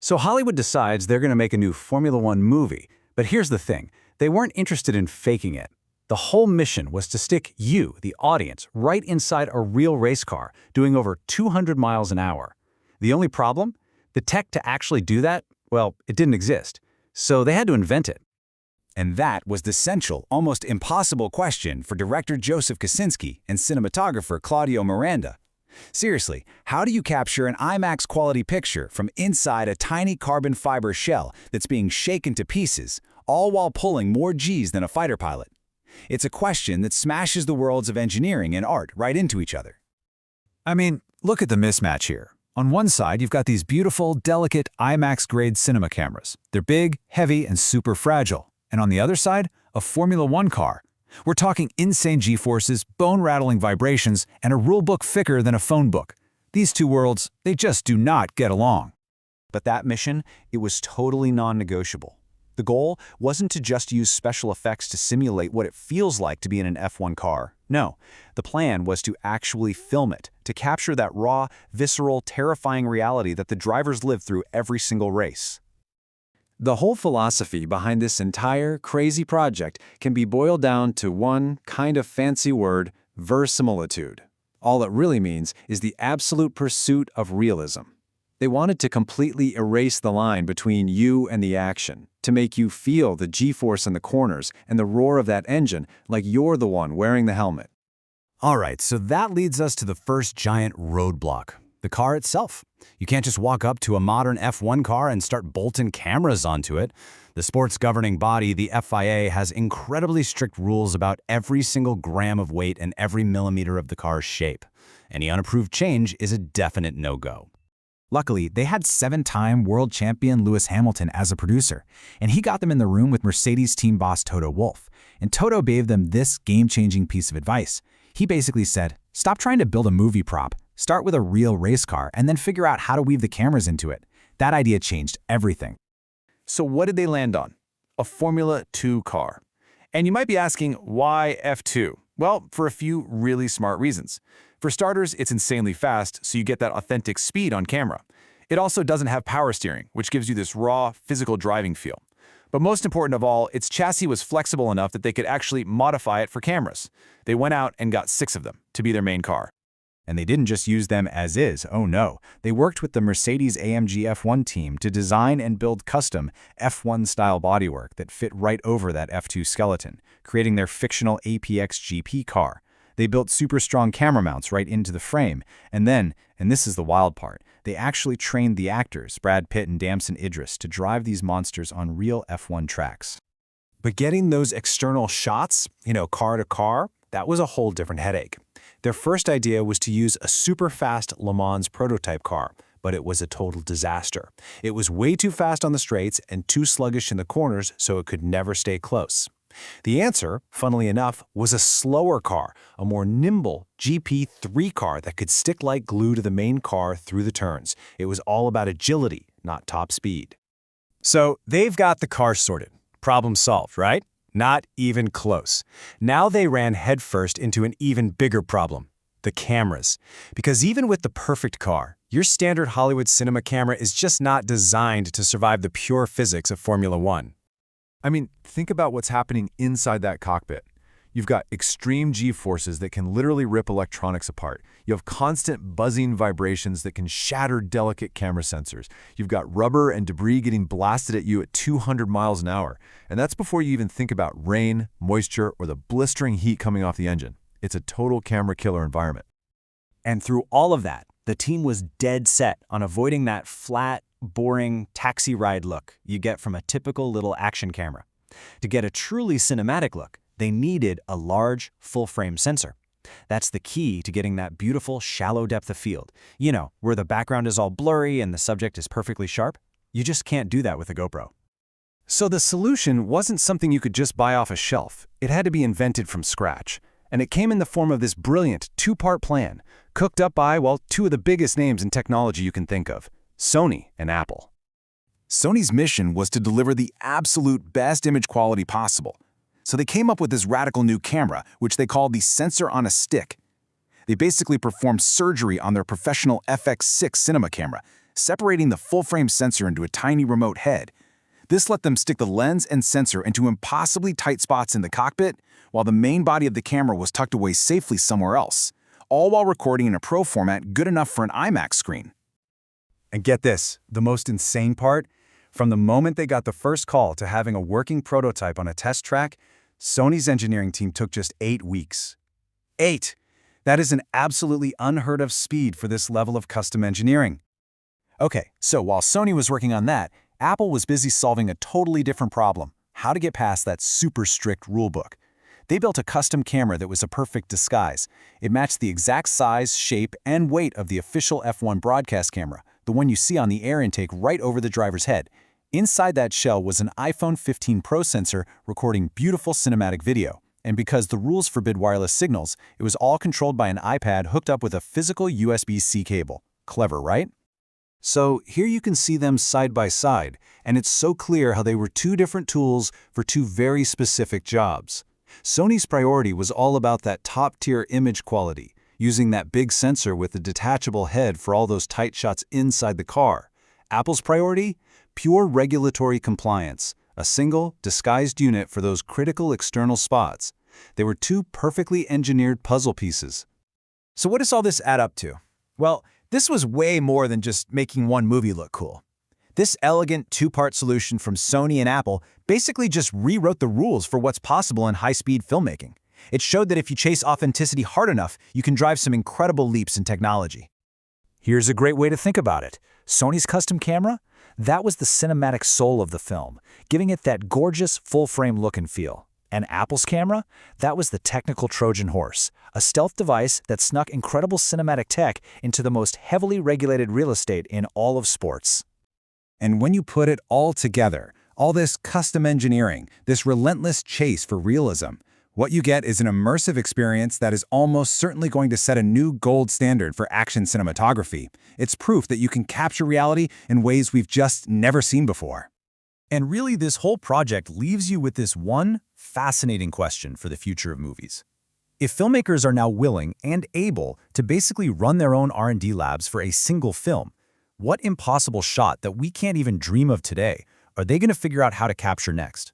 So Hollywood decides they're going to make a new Formula One movie, but here's the thing. They weren't interested in faking it. The whole mission was to stick you, the audience, right inside a real race car, doing over 200 miles an hour. The only problem? The tech to actually do that, well, it didn't exist. So they had to invent it. And that was the central, almost impossible question for director Joseph Kosinski and cinematographer Claudio Miranda. Seriously, how do you capture an IMAX-quality picture from inside a tiny carbon fiber shell that's being shaken to pieces, all while pulling more Gs than a fighter pilot? It's a question that smashes the worlds of engineering and art right into each other. I mean, look at the mismatch here. On one side, you've got these beautiful, delicate IMAX-grade cinema cameras. They're big, heavy, and super fragile. And on the other side, a Formula One car. We're talking insane G-forces, bone-rattling vibrations, and a rulebook thicker than a phone book. These two worlds, they just do not get along. But that mission, it was totally non-negotiable. The goal wasn't to just use special effects to simulate what it feels like to be in an F1 car. No, the plan was to actually film it, to capture that raw, visceral, terrifying reality that the drivers live through every single race. The whole philosophy behind this entire crazy project can be boiled down to one kind of fancy word: verisimilitude. All it really means is the absolute pursuit of realism. They wanted to completely erase the line between you and the action, to make you feel the G-force in the corners and the roar of that engine like you're the one wearing the helmet. All right, so that leads us to the first giant roadblock: the car itself. You can't just walk up to a modern F1 car and start bolting cameras onto it. The sport's governing body, the FIA, has incredibly strict rules about every single gram of weight and every millimeter of the car's shape. Any unapproved change is a definite no-go. Luckily, they had 7-time world champion Lewis Hamilton as a producer, and he got them in the room with Mercedes team boss Toto Wolff. And Toto gave them this game-changing piece of advice. He basically said, stop trying to build a movie prop. Start with a real race car and then figure out how to weave the cameras into it. That idea changed everything. So what did they land on? A Formula 2 car. And you might be asking, why F2? Well, for a few really smart reasons. For starters, it's insanely fast, so you get that authentic speed on camera. It also doesn't have power steering, which gives you this raw, physical driving feel. But most important of all, its chassis was flexible enough that they could actually modify it for cameras. They went out and got 6 of them to be their main car. And they didn't just use them as is, oh no. They worked with the Mercedes-AMG F1 team to design and build custom F1-style bodywork that fit right over that F2 skeleton, creating their fictional APX GP car. They built super strong camera mounts right into the frame, and then, and this is the wild part, they actually trained the actors, Brad Pitt and Damson Idris, to drive these monsters on real F1 tracks. But getting those external shots, car to car, that was a whole different headache. Their first idea was to use a super-fast Le Mans prototype car, but it was a total disaster. It was way too fast on the straights and too sluggish in the corners, so it could never stay close. The answer, funnily enough, was a slower car, a more nimble GP3 car that could stick like glue to the main car through the turns. It was all about agility, not top speed. So they've got the car sorted. Problem solved, right? Not even close. Now they ran headfirst into an even bigger problem: the cameras. Because even with the perfect car, your standard Hollywood cinema camera is just not designed to survive the pure physics of Formula One. I mean, think about what's happening inside that cockpit. You've got extreme G-forces that can literally rip electronics apart. You have constant buzzing vibrations that can shatter delicate camera sensors. You've got rubber and debris getting blasted at you at 200 miles an hour. And that's before you even think about rain, moisture, or the blistering heat coming off the engine. It's a total camera killer environment. And through all of that, the team was dead set on avoiding that flat, boring taxi ride look you get from a typical little action camera. To get a truly cinematic look, they needed a large, full-frame sensor. That's the key to getting that beautiful, shallow depth of field. Where the background is all blurry and the subject is perfectly sharp. You just can't do that with a GoPro. So the solution wasn't something you could just buy off a shelf. It had to be invented from scratch. And it came in the form of this brilliant 2-part plan, cooked up by, well, 2 of the biggest names in technology you can think of: Sony and Apple. Sony's mission was to deliver the absolute best image quality possible. So they came up with this radical new camera, which they called the sensor on a stick. They basically performed surgery on their professional FX6 cinema camera, separating the full-frame sensor into a tiny remote head. This let them stick the lens and sensor into impossibly tight spots in the cockpit, while the main body of the camera was tucked away safely somewhere else, all while recording in a Pro format good enough for an IMAX screen. And get this, the most insane part? From the moment they got the first call to having a working prototype on a test track, Sony's engineering team took just 8 weeks. 8! That is an absolutely unheard of speed for this level of custom engineering. Okay, so while Sony was working on that, Apple was busy solving a totally different problem: how to get past that super strict rulebook. They built a custom camera that was a perfect disguise. It matched the exact size, shape, and weight of the official F1 broadcast camera, the one you see on the air intake right over the driver's head. Inside that shell was an iPhone 15 Pro sensor recording beautiful cinematic video. And because the rules forbid wireless signals, it was all controlled by an iPad hooked up with a physical USB-C cable. Clever, right? So here you can see them side by side, and it's so clear how they were two different tools for two very specific jobs. Sony's priority was all about that top-tier image quality, using that big sensor with the detachable head for all those tight shots inside the car. Apple's priority? Pure regulatory compliance, a single, disguised unit for those critical external spots. They were two perfectly engineered puzzle pieces. So what does all this add up to? Well, this was way more than just making one movie look cool. This elegant two-part solution from Sony and Apple basically just rewrote the rules for what's possible in high-speed filmmaking. It showed that if you chase authenticity hard enough, you can drive some incredible leaps in technology. Here's a great way to think about it. Sony's custom camera? That was the cinematic soul of the film, giving it that gorgeous full-frame look and feel. And Apple's camera? That was the technical Trojan horse, a stealth device that snuck incredible cinematic tech into the most heavily regulated real estate in all of sports. And when you put it all together, all this custom engineering, this relentless chase for realism, what you get is an immersive experience that is almost certainly going to set a new gold standard for action cinematography. It's proof that you can capture reality in ways we've just never seen before. And really, this whole project leaves you with this one fascinating question for the future of movies. If filmmakers are now willing and able to basically run their own R&D labs for a single film, what impossible shot that we can't even dream of today are they going to figure out how to capture next?